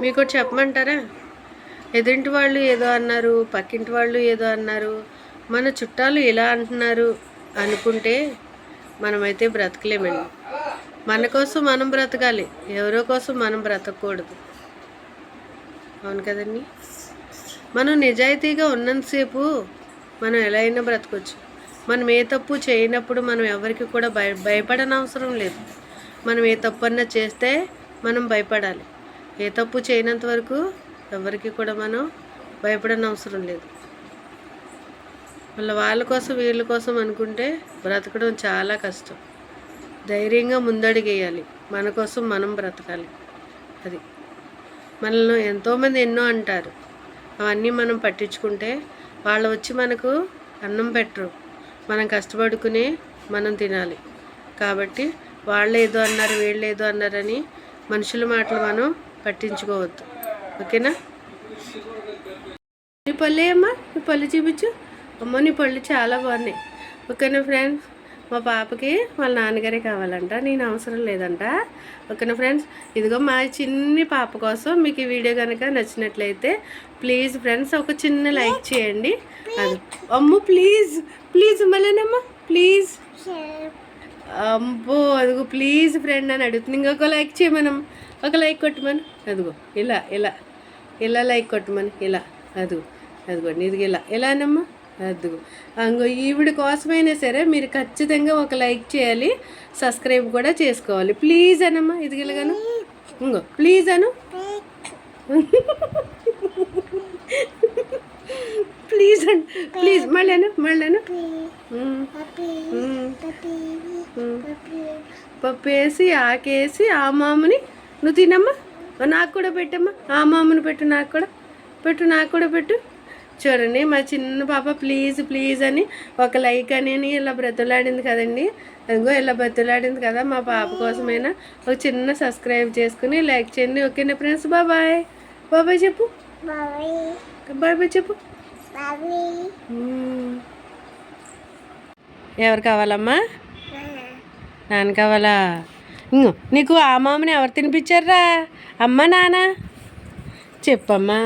మీకు చెప్పమంటారా? ఎదురింటి వాళ్ళు ఏదో అన్నారు, పక్కింటి వాళ్ళు ఏదో అన్నారు, మన చుట్టాలు ఇలా అంటున్నారు అనుకుంటే మనమైతే బ్రతకలేమండి. మన కోసం మనం బ్రతకాలి, ఎవరో కోసం మనం బ్రతకూడదు. అవును కదండి. మనం నిజాయితీగా ఉన్నంతసేపు మనం ఎలా అయినా బ్రతకొచ్చు. మనం ఏ తప్పు చేయనప్పుడు మనం ఎవరికి కూడా భయపడనవసరం లేదు. మనం ఏ తప్పు అన్నా చేస్తే మనం భయపడాలి. ఏ తప్పు చేయనంత వరకు ఎవరికి కూడా మనం భయపడనవసరం లేదు. వాళ్ళ కోసం వీళ్ళ కోసం అనుకుంటే బ్రతకడం చాలా కష్టం. ధైర్యంగా ముందడుగేయాలి. మన కోసం మనం బ్రతకాలి. అది మనల్ని ఎంతోమంది ఎన్నో అంటారు. అవన్నీ మనం పట్టించుకుంటే వాళ్ళు వచ్చి మనకు అన్నం పెట్టరు. మనం కష్టపడుకుని మనం తినాలి. కాబట్టి వాళ్ళు ఏదో అన్నారు, వీళ్ళు ఏదో అన్నారని మనుషుల మాటలు మనం పట్టించుకోవద్దు. ఓకేనా? నీ పళ్ళు అమ్మా, నీ పళ్ళు చూపించు. అమ్మో, నీ పళ్ళు చాలా బాగున్నాయి. ఓకేనా ఫ్రెండ్స్? మా పాపకి వాళ్ళ నాన్నగారే కావాలంట, నేను అవసరం లేదంట. ఓకేనా ఫ్రెండ్స్? ఇదిగో మా చిన్ని పాప కోసం మీకు ఈ వీడియో కనుక నచ్చినట్లయితే ప్లీజ్ ఫ్రెండ్స్ ఒక చిన్న లైక్ చేయండి. అది అమ్మో ప్లీజ్ ప్లీజ్ మళ్ళీనమ్మా ప్లీజ్. అమ్మో అదిగో ప్లీజ్ ఫ్రెండ్ అని అడుగుతుంది. ఇంకొక లైక్ చేయమనం, ఒక లైక్ కొట్టమని. అదిగో ఇలా ఇలా ఇలా లైక్ కొట్టమని. ఇలా అదిగో అదిగోండి, ఇది ఇలా ఎలానమ్మా. అదిగో అంగో ఈవిడ కోసమైనా సరే మీరు ఖచ్చితంగా ఒక లైక్ చేయాలి, సబ్స్క్రైబ్ కూడా చేసుకోవాలి. ప్లీజ్ అనమ్మా. ఇది ఇలాగాను ఇంకో ప్లీజ్ అను. ప్లీజ్ అను, ప్లీజ్ మళ్ళీను మళ్ళీను. పప్పు వేసి ఆకేసి ఆ మామని నువ్వు తినమ్మా. నాకు కూడా పెట్టమ్మా. ఆ మామని పెట్టు, నాకు కూడా పెట్టు, నాకు కూడా పెట్టు. చూడండి మా చిన్న పాప ప్లీజ్ ప్లీజ్ అని ఒక లైక్ అని ఇలా బ్రతులాడింది కదండి. అదిగో ఇలా బ్రతులాడింది కదా. మా పాప కోసమైనా ఒక చిన్న సబ్స్క్రైబ్ చేసుకుని లైక్ చేయండి. ఓకేనా ఫ్రెండ్స్? బాబాయ్ బాబాయ్ చెప్పు. బాయ్ బాయ్ చెప్పు. ఎవరు కావాలమ్మా? నాన్న కావాలా? ఇంకో నీకు ఆ మామని ఎవరు తినిపించారా? అమ్మ నాన్న చెప్పమ్మా.